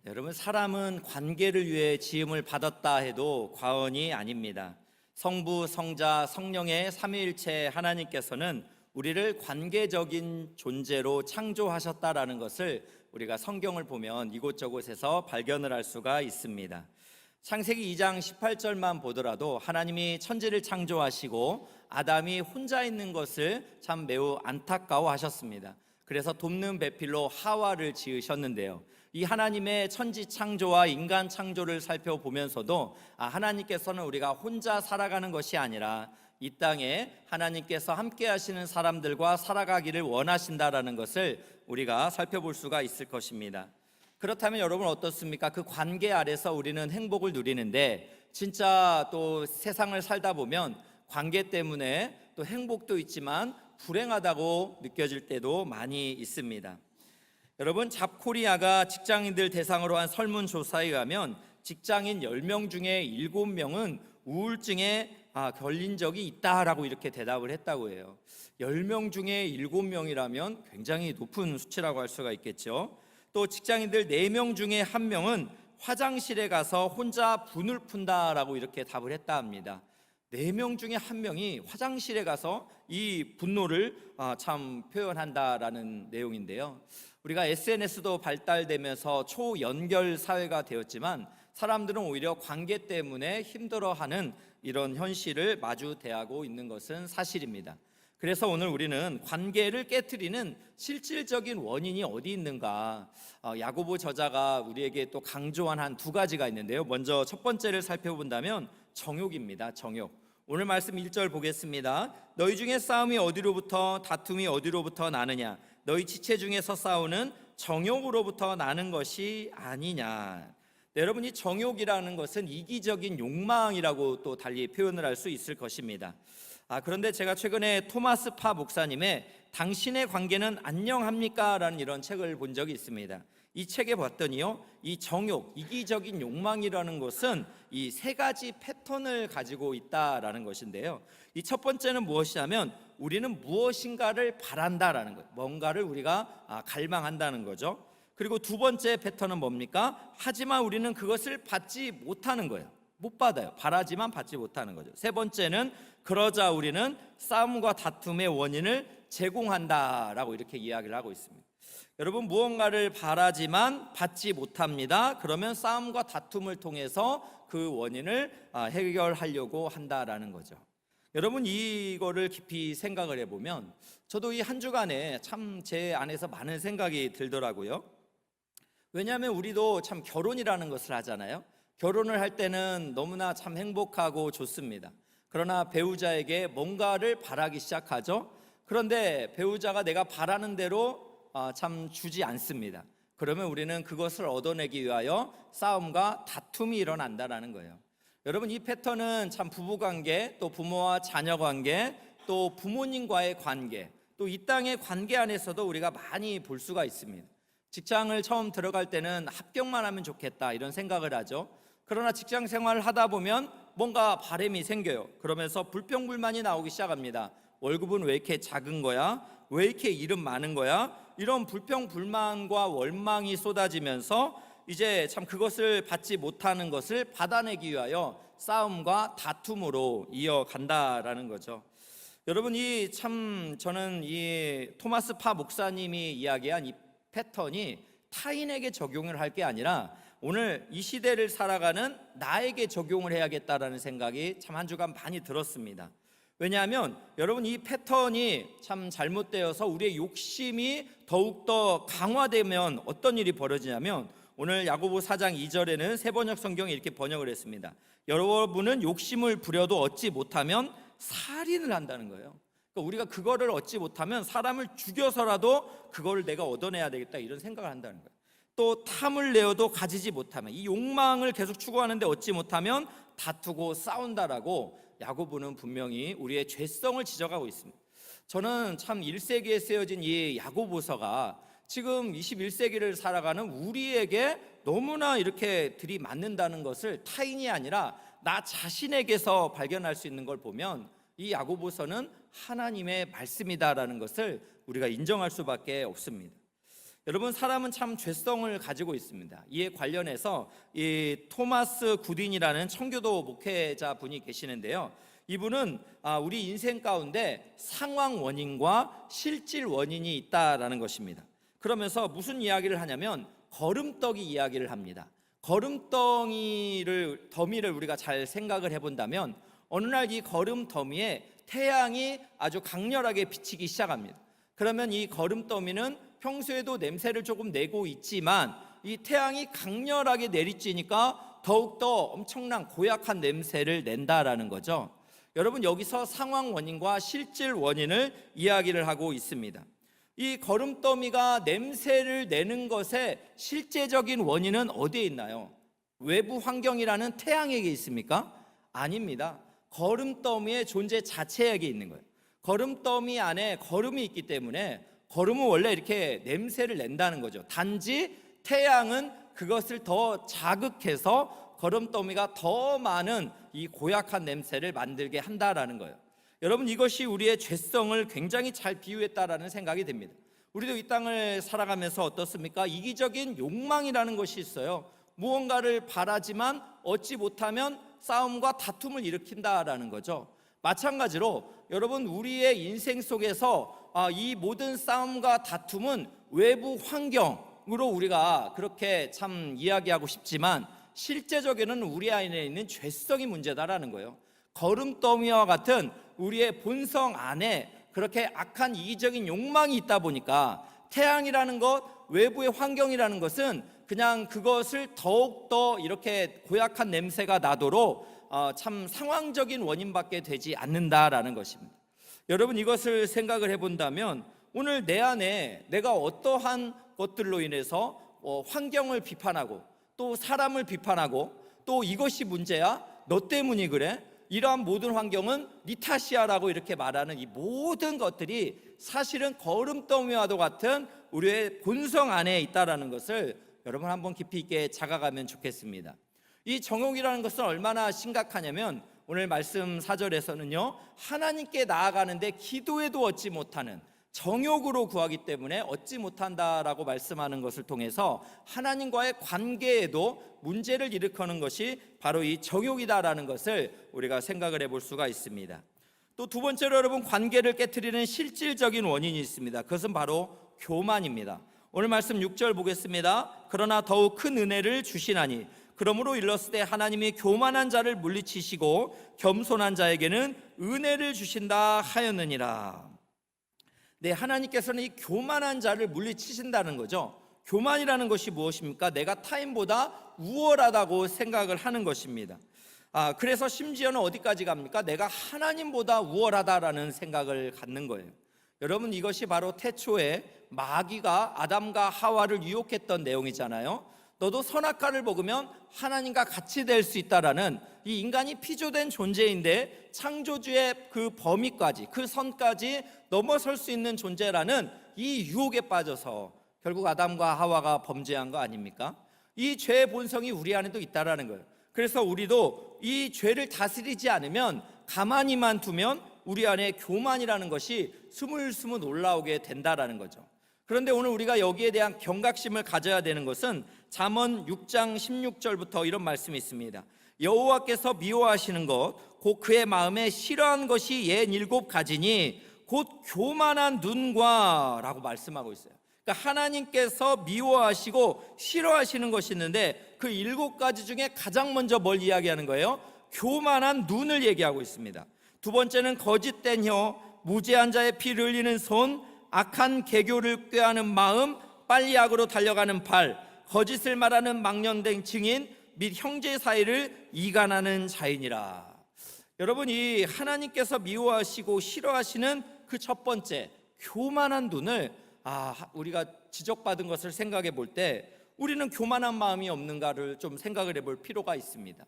여러분, 사람은 관계를 위해 지음을 받았다 해도 과언이 아닙니다. 성부, 성자, 성령의 삼위일체 하나님께서는 우리를 관계적인 존재로 창조하셨다라는 것을 우리가 성경을 보면 이곳저곳에서 발견을 할 수가 있습니다. 창세기 2장 18절만 보더라도 하나님이 천지를 창조하시고 아담이 혼자 있는 것을 참 매우 안타까워하셨습니다. 그래서 돕는 배필로 하와를 지으셨는데요, 이 하나님의 천지 창조와 인간 창조를 살펴보면서도 하나님께서는 우리가 혼자 살아가는 것이 아니라 이 땅에 하나님께서 함께 하시는 사람들과 살아가기를 원하신다라는 것을 우리가 살펴볼 수가 있을 것입니다. 그렇다면 여러분 어떻습니까? 그 관계 아래서 우리는 행복을 누리는데 진짜 또 세상을 살다 보면 관계 때문에 또 행복도 있지만 불행하다고 느껴질 때도 많이 있습니다. 여러분, 잡코리아가 직장인들 대상으로 한 설문조사에 가면 직장인 10명 중에 7명은 우울증에 걸린 적이 있다라고 이렇게 대답을 했다고 해요. 10명 중에 7명이라면 굉장히 높은 수치라고 할 수가 있겠죠. 또 직장인들 4명 중에 1명은 화장실에 가서 혼자 분을 푼다라고 이렇게 답을 했다 합니다. 4명 중에 1명이 화장실에 가서 이 분노를 참 표현한다라는 내용인데요, 우리가 SNS도 발달되면서 초연결 사회가 되었지만 사람들은 오히려 관계 때문에 힘들어하는 이런 현실을 마주대하고 있는 것은 사실입니다. 그래서 오늘 우리는 관계를 깨트리는 실질적인 원인이 어디 있는가, 야고보 저자가 우리에게 또 강조한 한 2가지가 있는데요, 먼저 첫 번째를 살펴본다면 정욕입니다. 정욕. 오늘 말씀 1절 보겠습니다. 너희 중에 싸움이 어디로부터 다툼이 어디로부터 나느냐? 너희 지체 중에서 싸우는 정욕으로부터 나는 것이 아니냐? 네, 여러분, 이 정욕이라는 것은 이기적인 욕망이라고 또 달리 표현을 할 수 있을 것입니다. 그런데 제가 최근에 토마스 파 목사님의 당신의 관계는 안녕합니까? 라는 이런 책을 본 적이 있습니다. 이 책에 봤더니요, 이 정욕, 이기적인 욕망이라는 것은 이 3가지 패턴을 가지고 있다라는 것인데요, 이 첫 번째는 무엇이냐면 우리는 무엇인가를 바란다라는 거예요. 뭔가를 우리가 갈망한다는 거죠. 그리고 2번째 패턴은 뭡니까? 하지만 우리는 그것을 받지 못하는 거예요. 못 받아요. 바라지만 받지 못하는 거죠. 3번째는 그러자 우리는 싸움과 다툼의 원인을 제공한다라고 이렇게 이야기를 하고 있습니다. 여러분, 무언가를 바라지만 받지 못합니다. 그러면 싸움과 다툼을 통해서 그 원인을 해결하려고 한다라는 거죠. 여러분, 이거를 깊이 생각을 해보면 저도 이 한 주간에 참 제 안에서 많은 생각이 들더라고요. 왜냐하면 우리도 참 결혼이라는 것을 하잖아요. 결혼을 할 때는 너무나 참 행복하고 좋습니다. 그러나 배우자에게 뭔가를 바라기 시작하죠. 그런데 배우자가 내가 바라는 대로 참 주지 않습니다. 그러면 우리는 그것을 얻어내기 위하여 싸움과 다툼이 일어난다는 거예요. 여러분, 이 패턴은 참 부부관계, 또 부모와 자녀관계, 또 부모님과의 관계, 또 이 땅의 관계 안에서도 우리가 많이 볼 수가 있습니다. 직장을 처음 들어갈 때는 합격만 하면 좋겠다 이런 생각을 하죠. 그러나 직장 생활을 하다 보면 뭔가 바람이 생겨요. 그러면서 불평불만이 나오기 시작합니다. 월급은 왜 이렇게 작은 거야? 왜 이렇게 일은 많은 거야? 이런 불평불만과 원망이 쏟아지면서 이제 참 그것을 받지 못하는 것을 받아내기 위하여 싸움과 다툼으로 이어간다라는 거죠. 여러분, 저는 이 토마스 파 목사님이 이야기한 이 패턴이 타인에게 적용을 할 게 아니라 오늘 이 시대를 살아가는 나에게 적용을 해야겠다라는 생각이 참 한 주간 많이 들었습니다. 왜냐하면 여러분, 이 패턴이 참 잘못되어서 우리의 욕심이 더욱더 강화되면 어떤 일이 벌어지냐면, 오늘 야고보 4장 2절에는 세번역 성경이 이렇게 번역을 했습니다. 여러분은 욕심을 부려도 얻지 못하면 살인을 한다는 거예요. 그러니까 우리가 그거를 얻지 못하면 사람을 죽여서라도 그거를 내가 얻어내야 되겠다 이런 생각을 한다는 거예요. 또 탐을 내어도 가지지 못하면, 이 욕망을 계속 추구하는데 얻지 못하면 다투고 싸운다라고 야고보는 분명히 우리의 죄성을 지적하고 있습니다. 저는 참 1세기에 쓰여진 이 야고보서가 지금 21세기를 살아가는 우리에게 너무나 이렇게 들이맞는다는 것을 타인이 아니라 나 자신에게서 발견할 수 있는 걸 보면 이 야고보서는 하나님의 말씀이다라는 것을 우리가 인정할 수밖에 없습니다. 여러분, 사람은 참 죄성을 가지고 있습니다. 이에 관련해서 이 토마스 굿윈이라는 청교도 목회자 분이 계시는데요. 이분은 우리 인생 가운데 상황 원인과 실질 원인이 있다라는 것입니다. 그러면서 무슨 이야기를 하냐면 거름떡이 이야기를 합니다. 거름덩이를 더미를 우리가 잘 생각을 해본다면 어느 날 이 거름 더미에 태양이 아주 강렬하게 비치기 시작합니다. 그러면 이 거름 더미는 평소에도 냄새를 조금 내고 있지만 이 태양이 강렬하게 내리쬐니까 더욱더 엄청난 고약한 냄새를 낸다라는 거죠. 여러분, 여기서 상황 원인과 실질 원인을 이야기를 하고 있습니다. 이 거름더미가 냄새를 내는 것의 실제적인 원인은 어디에 있나요? 외부 환경이라는 태양에게 있습니까? 아닙니다. 거름더미의 존재 자체에게 있는 거예요. 거름더미 안에 거름이 있기 때문에 거름은 원래 이렇게 냄새를 낸다는 거죠. 단지 태양은 그것을 더 자극해서 거름더미가 더 많은 이 고약한 냄새를 만들게 한다라는 거예요. 여러분, 이것이 우리의 죄성을 굉장히 잘 비유했다라는 생각이 듭니다. 우리도 이 땅을 살아가면서 어떻습니까? 이기적인 욕망이라는 것이 있어요. 무언가를 바라지만 얻지 못하면 싸움과 다툼을 일으킨다라는 거죠. 마찬가지로 여러분, 우리의 인생 속에서 이 모든 싸움과 다툼은 외부 환경으로 우리가 그렇게 참 이야기하고 싶지만 실제적으로는 우리 안에 있는 죄성이 문제다라는 거예요. 거름더미와 같은 우리의 본성 안에 그렇게 악한 이기적인 욕망이 있다 보니까 태양이라는 것, 외부의 환경이라는 것은 그냥 그것을 더욱더 이렇게 고약한 냄새가 나도록 참 상황적인 원인밖에 되지 않는다라는 것입니다. 여러분, 이것을 생각을 해본다면 오늘 내 안에 내가 어떠한 것들로 인해서 환경을 비판하고 또 사람을 비판하고 또 이것이 문제야? 너 때문이 그래? 이러한 모든 환경은 네 탓이야라고 이렇게 말하는 이 모든 것들이 사실은 거름더미와도 같은 우리의 본성 안에 있다라는 것을 여러분 한번 깊이 있게 자각하면 좋겠습니다. 이 정욕이라는 것은 얼마나 심각하냐면 오늘 말씀 4절에서는요, 하나님께 나아가는데 기도해도 얻지 못하는 정욕으로 구하기 때문에 얻지 못한다라고 말씀하는 것을 통해서 하나님과의 관계에도 문제를 일으키는 것이 바로 이 정욕이다라는 것을 우리가 생각을 해볼 수가 있습니다. 또 두 번째로 여러분, 관계를 깨트리는 실질적인 원인이 있습니다. 그것은 바로 교만입니다. 오늘 말씀 6절 보겠습니다. 그러나 더욱 큰 은혜를 주시나니 그러므로 일렀을 때 하나님이 교만한 자를 물리치시고 겸손한 자에게는 은혜를 주신다 하였느니라. 네, 하나님께서는 이 교만한 자를 물리치신다는 거죠. 교만이라는 것이 무엇입니까? 내가 타인보다 우월하다고 생각을 하는 것입니다. 그래서 심지어는 어디까지 갑니까? 내가 하나님보다 우월하다라는 생각을 갖는 거예요. 여러분, 이것이 바로 태초에 마귀가 아담과 하와를 유혹했던 내용이잖아요. 너도 선악과를 먹으면 하나님과 같이 될 수 있다라는, 이 인간이 피조된 존재인데 창조주의 그 범위까지, 그 선까지 넘어설 수 있는 존재라는 이 유혹에 빠져서 결국 아담과 하와가 범죄한 거 아닙니까? 이 죄의 본성이 우리 안에도 있다라는 거예요. 그래서 우리도 이 죄를 다스리지 않으면, 가만히만 두면 우리 안에 교만이라는 것이 스물스물 올라오게 된다라는 거죠. 그런데 오늘 우리가 여기에 대한 경각심을 가져야 되는 것은 잠언 6장 16절부터 이런 말씀이 있습니다. 여호와께서 미워하시는 것 곧 그의 마음에 싫어한 것이 67가지니 곧 교만한 눈과 라고 말씀하고 있어요. 그러니까 하나님께서 미워하시고 싫어하시는 것이 있는데 그 7가지 중에 가장 먼저 뭘 이야기하는 거예요? 교만한 눈을 얘기하고 있습니다. 두 번째는 거짓된 혀, 무죄한 자의 피를 흘리는 손, 악한 계교를 꾀하는 마음, 빨리 악으로 달려가는 발, 거짓을 말하는 망령된 증인 및 형제 사이를 이간하는 자이니라. 여러분, 이 하나님께서 미워하시고 싫어하시는 그 첫 번째 교만한 눈을 우리가 지적받은 것을 생각해 볼 때 우리는 교만한 마음이 없는가를 좀 생각을 해볼 필요가 있습니다.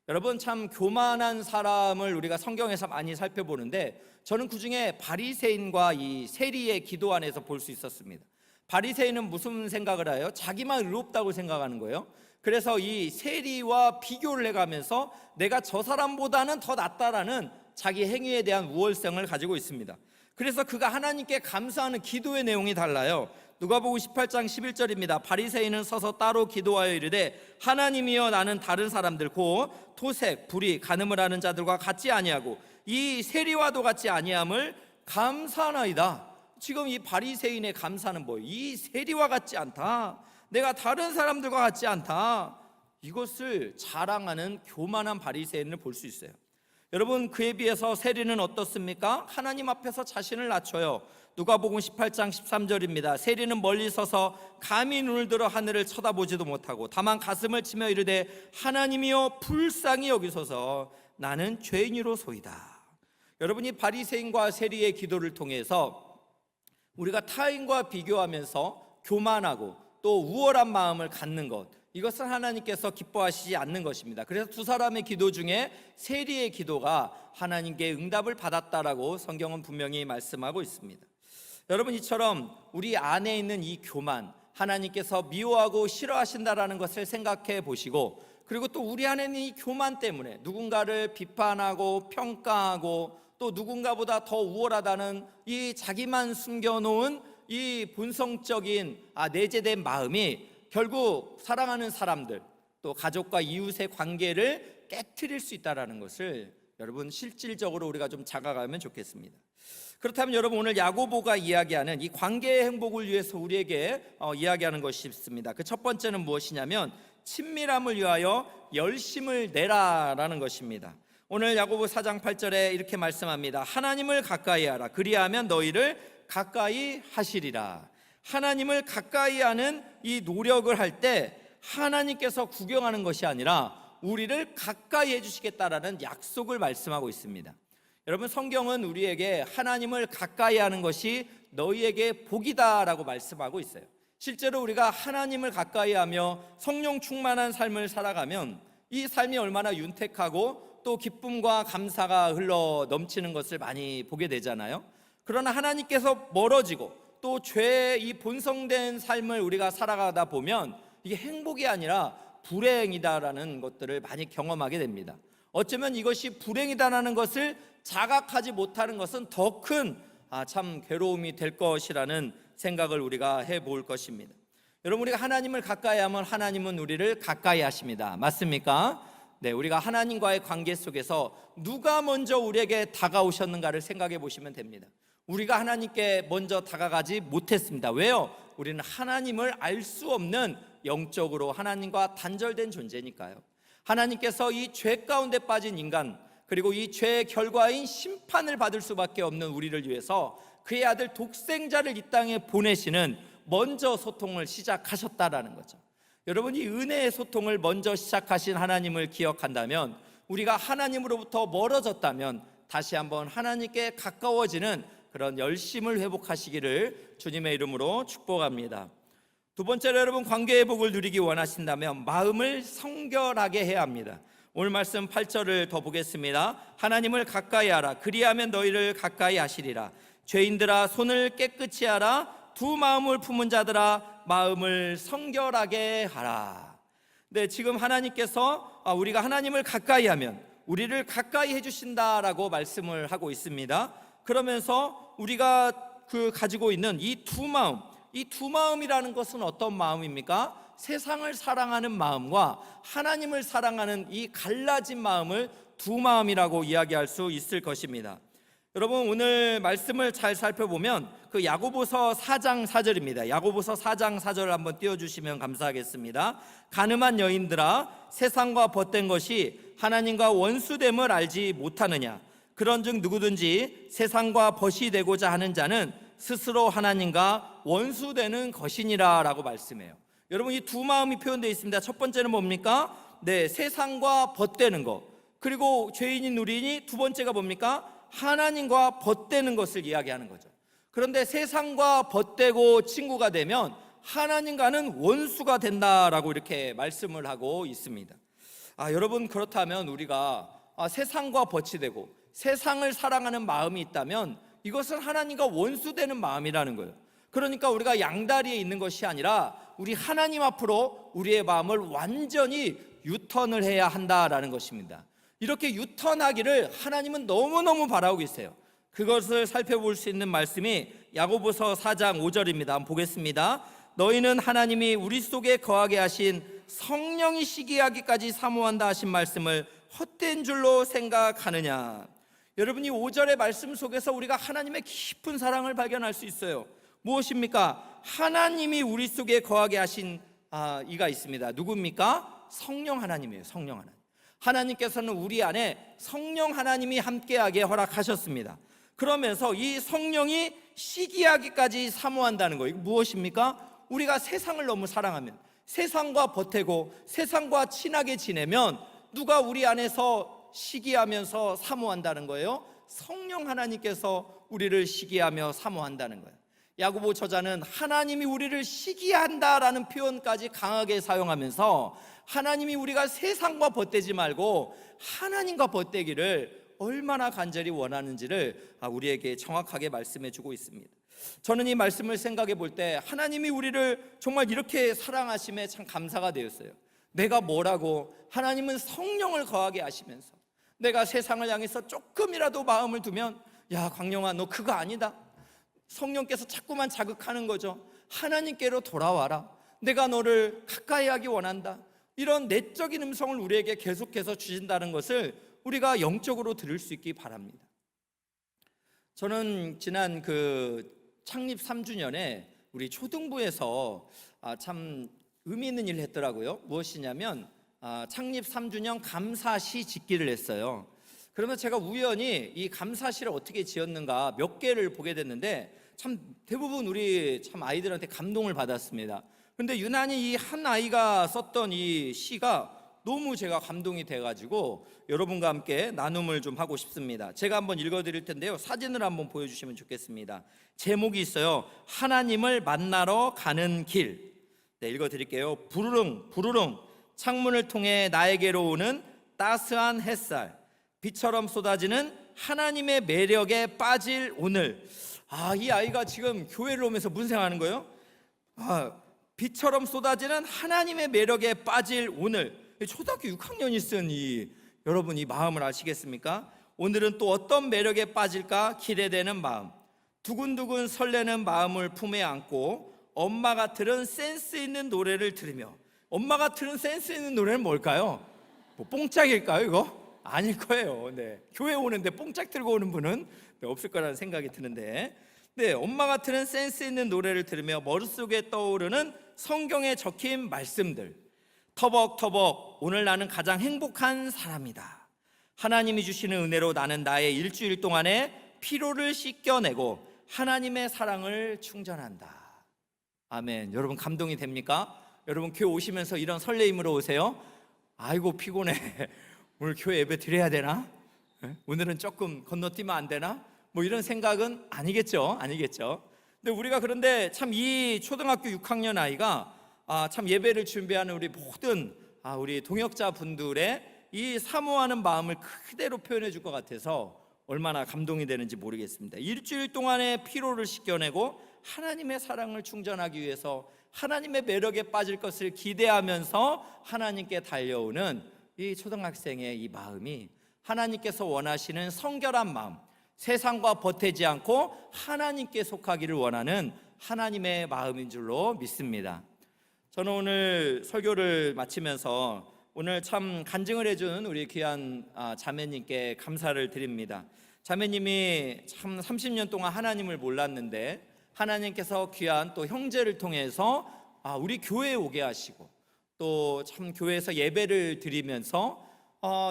여러분, 참 교만한 사람을 우리가 성경에서 많이 살펴보는데 저는 그중에 바리새인과 이 세리의 기도 안에서 볼 수 있었습니다. 바리새인은 무슨 생각을 해요? 자기만 의롭다고 생각하는 거예요. 그래서 이 세리와 비교를 해가면서 내가 저 사람보다는 더 낫다라는 자기 행위에 대한 우월성을 가지고 있습니다. 그래서 그가 하나님께 감사하는 기도의 내용이 달라요. 누가복음 18장 11절입니다. 바리새인은 서서 따로 기도하여 이르되 하나님이여 나는 다른 사람들 곧 토색, 불의, 간음을 하는 자들과 같지 아니하고 이 세리와도 같지 아니함을 감사하나이다. 지금 이 바리새인의 감사는 뭐예요? 이 세리와 같지 않다. 내가 다른 사람들과 같지 않다. 이것을 자랑하는 교만한 바리새인을 볼 수 있어요. 여러분, 그에 비해서 세리는 어떻습니까? 하나님 앞에서 자신을 낮춰요. 누가복음 18장 13절입니다. 세리는 멀리 서서 감히 눈을 들어 하늘을 쳐다보지도 못하고 다만 가슴을 치며 이르되 하나님이여 불쌍히 여기소서 나는 죄인이로소이다. 여러분, 이 바리새인과 세리의 기도를 통해서 우리가 타인과 비교하면서 교만하고 또 우월한 마음을 갖는 것, 이것은 하나님께서 기뻐하시지 않는 것입니다. 그래서 두 사람의 기도 중에 세리의 기도가 하나님께 응답을 받았다라고 성경은 분명히 말씀하고 있습니다. 여러분, 이처럼 우리 안에 있는 이 교만, 하나님께서 미워하고 싫어하신다라는 것을 생각해 보시고, 그리고 또 우리 안에 있는 이 교만 때문에 누군가를 비판하고 평가하고 또 누군가보다 더 우월하다는 이 자기만 숨겨놓은 이 본성적인 내재된 마음이 결국 사랑하는 사람들 또 가족과 이웃의 관계를 깨트릴 수 있다는 것을 여러분 실질적으로 우리가 좀 자각하면 좋겠습니다. 그렇다면 여러분, 오늘 야고보가 이야기하는 이 관계의 행복을 위해서 우리에게 이야기하는 것이 있습니다. 그 첫 번째는 무엇이냐면 친밀함을 위하여 열심을 내라라는 것입니다. 오늘 야고보 4장 8절에 이렇게 말씀합니다. 하나님을 가까이 하라. 그리하면 너희를 가까이 하시리라. 하나님을 가까이 하는 이 노력을 할 때 하나님께서 구경하는 것이 아니라 우리를 가까이 해주시겠다라는 약속을 말씀하고 있습니다. 여러분, 성경은 우리에게 하나님을 가까이 하는 것이 너희에게 복이다라고 말씀하고 있어요. 실제로 우리가 하나님을 가까이 하며 성령 충만한 삶을 살아가면 이 삶이 얼마나 윤택하고 또 기쁨과 감사가 흘러 넘치는 것을 많이 보게 되잖아요. 그러나 하나님께서 멀어지고 또 죄의 이 본성된 삶을 우리가 살아가다 보면 이게 행복이 아니라 불행이다라는 것들을 많이 경험하게 됩니다. 어쩌면 이것이 불행이다라는 것을 자각하지 못하는 것은 더 큰 참 괴로움이 될 것이라는 생각을 우리가 해볼 것입니다. 여러분, 우리가 하나님을 가까이 하면 하나님은 우리를 가까이 하십니다. 맞습니까? 네, 우리가 하나님과의 관계 속에서 누가 먼저 우리에게 다가오셨는가를 생각해 보시면 됩니다. 우리가 하나님께 먼저 다가가지 못했습니다. 왜요? 우리는 하나님을 알 수 없는 영적으로 하나님과 단절된 존재니까요. 하나님께서 이 죄 가운데 빠진 인간, 그리고 이 죄의 결과인 심판을 받을 수밖에 없는 우리를 위해서 그의 아들 독생자를 이 땅에 보내시는 먼저 소통을 시작하셨다라는 거죠. 여러분, 이 은혜의 소통을 먼저 시작하신 하나님을 기억한다면, 우리가 하나님으로부터 멀어졌다면 다시 한번 하나님께 가까워지는 그런 열심을 회복하시기를 주님의 이름으로 축복합니다. 두 번째로, 여러분, 관계의 복을 누리기 원하신다면 마음을 성결하게 해야 합니다. 오늘 말씀 8절을 더 보겠습니다. 하나님을 가까이 하라. 그리하면 너희를 가까이 하시리라. 죄인들아, 손을 깨끗이 하라. 두 마음을 품은 자들아, 마음을 성결하게 하라. 네, 지금 하나님께서 우리가 하나님을 가까이 하면 우리를 가까이 해주신다라고 말씀을 하고 있습니다. 그러면서 우리가 가지고 있는 이 두 마음, 이 두 마음이라는 것은 어떤 마음입니까? 세상을 사랑하는 마음과 하나님을 사랑하는 이 갈라진 마음을 두 마음이라고 이야기할 수 있을 것입니다. 여러분, 오늘 말씀을 잘 살펴보면 그 야고보서 4장 4절입니다. 야고보서 4장 4절을 한번 띄워주시면 감사하겠습니다. 가늠한 여인들아, 세상과 벗된 것이 하나님과 원수됨을 알지 못하느냐? 그런즉 누구든지 세상과 벗이 되고자 하는 자는 스스로 하나님과 원수되는 것이니라 라고 말씀해요. 여러분, 이 두 마음이 표현되어 있습니다. 첫 번째는 뭡니까? 네, 세상과 벗되는 것. 그리고 죄인인 우리니 두 번째가 뭡니까? 하나님과 벗되는 것을 이야기하는 거죠. 그런데 세상과 벗되고 친구가 되면 하나님과는 원수가 된다라고 이렇게 말씀을 하고 있습니다. 여러분, 그렇다면 우리가 세상과 벗이 되고 세상을 사랑하는 마음이 있다면 이것은 하나님과 원수되는 마음이라는 거예요. 그러니까 우리가 양다리에 있는 것이 아니라 우리 하나님 앞으로 우리의 마음을 완전히 유턴을 해야 한다라는 것입니다. 이렇게 유턴하기를 하나님은 너무너무 바라고 계세요. 그것을 살펴볼 수 있는 말씀이 야고보서 4장 5절입니다. 한번 보겠습니다. 너희는 하나님이 우리 속에 거하게 하신 성령이 시기하기까지 사모한다 하신 말씀을 헛된 줄로 생각하느냐. 여러분, 이 5절의 말씀 속에서 우리가 하나님의 깊은 사랑을 발견할 수 있어요. 무엇입니까? 하나님이 우리 속에 거하게 하신 이가 있습니다. 누굽니까? 성령 하나님이에요. 성령 하나님. 하나님께서는 우리 안에 성령 하나님이 함께하게 허락하셨습니다. 그러면서 이 성령이 시기하기까지 사모한다는 거예요. 이거 무엇입니까? 우리가 세상을 너무 사랑하면, 세상과 보태고 세상과 친하게 지내면 누가 우리 안에서 시기하면서 사모한다는 거예요? 성령 하나님께서 우리를 시기하며 사모한다는 거예요. 야고보 저자는 하나님이 우리를 시기한다라는 표현까지 강하게 사용하면서 하나님이 우리가 세상과 벗대지 말고 하나님과 벗대기를 얼마나 간절히 원하는지를 우리에게 정확하게 말씀해 주고 있습니다. 저는 이 말씀을 생각해 볼 때 하나님이 우리를 정말 이렇게 사랑하심에 참 감사가 되었어요. 내가 뭐라고, 하나님은 성령을 거하게 하시면서 내가 세상을 향해서 조금이라도 마음을 두면, 야 광영아 너 그거 아니다, 성령께서 자꾸만 자극하는 거죠. 하나님께로 돌아와라, 내가 너를 가까이 하기 원한다. 이런 내적인 음성을 우리에게 계속해서 주신다는 것을 우리가 영적으로 들을 수 있기 바랍니다. 저는 지난 창립 3주년에 우리 초등부에서 참 의미 있는 일을 했더라고요. 무엇이냐면 창립 3주년 감사시 짓기를 했어요. 그러면 제가 우연히 이 감사시를 어떻게 지었는가 몇 개를 보게 됐는데 참 대부분 우리 참 아이들한테 감동을 받았습니다. 그런데 유난히 이 한 아이가 썼던 이 시가 너무 제가 감동이 돼가지고 여러분과 함께 나눔을 좀 하고 싶습니다. 제가 한번 읽어드릴 텐데요, 사진을 한번 보여주시면 좋겠습니다. 제목이 있어요. 하나님을 만나러 가는 길. 네, 읽어드릴게요. 부르릉 부르릉 창문을 통해 나에게로 오는 따스한 햇살, 비처럼 쏟아지는 하나님의 매력에 빠질 오늘. 이 아이가 지금 교회를 오면서 무슨 생각하는 거예요? 비처럼 쏟아지는 하나님의 매력에 빠질 오늘. 초등학교 6학년이 쓴 여러분 이 마음을 아시겠습니까? 오늘은 또 어떤 매력에 빠질까 기대되는 마음, 두근두근 설레는 마음을 품에 안고 엄마가 들은 센스 있는 노래를 들으며. 엄마가 들은 센스 있는 노래는 뭘까요? 뭐 뽕짝일까요 이거? 아닐 거예요. 네. 교회 오는데 뽕짝 들고 오는 분은 없을 거라는 생각이 드는데, 네, 엄마가 들은 센스 있는 노래를 들으며 머릿속에 떠오르는 성경에 적힌 말씀들. 터벅터벅 오늘 나는 가장 행복한 사람이다. 하나님이 주시는 은혜로 나는 나의 일주일 동안의 피로를 씻겨내고 하나님의 사랑을 충전한다. 아멘. 여러분 감동이 됩니까? 여러분 교회 오시면서 이런 설레임으로 오세요? 아이고 피곤해, 오늘 교회 예배 드려야 되나? 오늘은 조금 건너뛰면 안 되나? 뭐 이런 생각은 아니겠죠. 근데 우리가 그런데 참 이 초등학교 6학년 아이가 참 예배를 준비하는 우리 모든 우리 동역자 분들의 이 사모하는 마음을 그대로 표현해 줄 것 같아서 얼마나 감동이 되는지 모르겠습니다. 일주일 동안의 피로를 씻겨내고 하나님의 사랑을 충전하기 위해서 하나님의 매력에 빠질 것을 기대하면서 하나님께 달려오는 이 초등학생의 이 마음이 하나님께서 원하시는 성결한 마음, 세상과 보태지 않고 하나님께 속하기를 원하는 하나님의 마음인 줄로 믿습니다. 저는 오늘 설교를 마치면서 오늘 참 간증을 해준 우리 귀한 자매님께 감사를 드립니다. 자매님이 참 30년 동안 하나님을 몰랐는데 하나님께서 귀한 또 형제를 통해서 우리 교회에 오게 하시고 또 참 교회에서 예배를 드리면서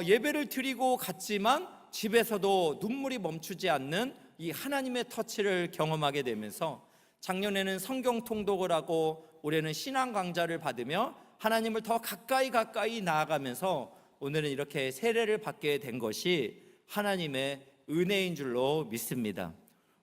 예배를 드리고 갔지만 집에서도 눈물이 멈추지 않는 이 하나님의 터치를 경험하게 되면서 작년에는 성경 통독을 하고 올해는 신앙 강좌를 받으며 하나님을 더 가까이 나아가면서 오늘은 이렇게 세례를 받게 된 것이 하나님의 은혜인 줄로 믿습니다.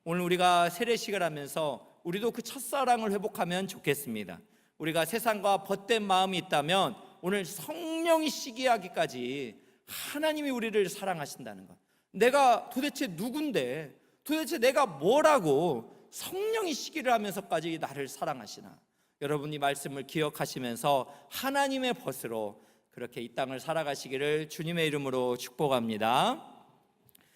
오늘 우리가 세례식을 하면서 우리도 그 첫사랑을 회복하면 좋겠습니다. 우리가 세상과 벗된 마음이 있다면 오늘 성령이 시기하기까지 하나님이 우리를 사랑하신다는 것, 내가 도대체 누군데, 도대체 내가 뭐라고 성령이 시기를 하면서까지 나를 사랑하시나. 여러분이 말씀을 기억하시면서 하나님의 벗으로 그렇게 이 땅을 살아가시기를 주님의 이름으로 축복합니다.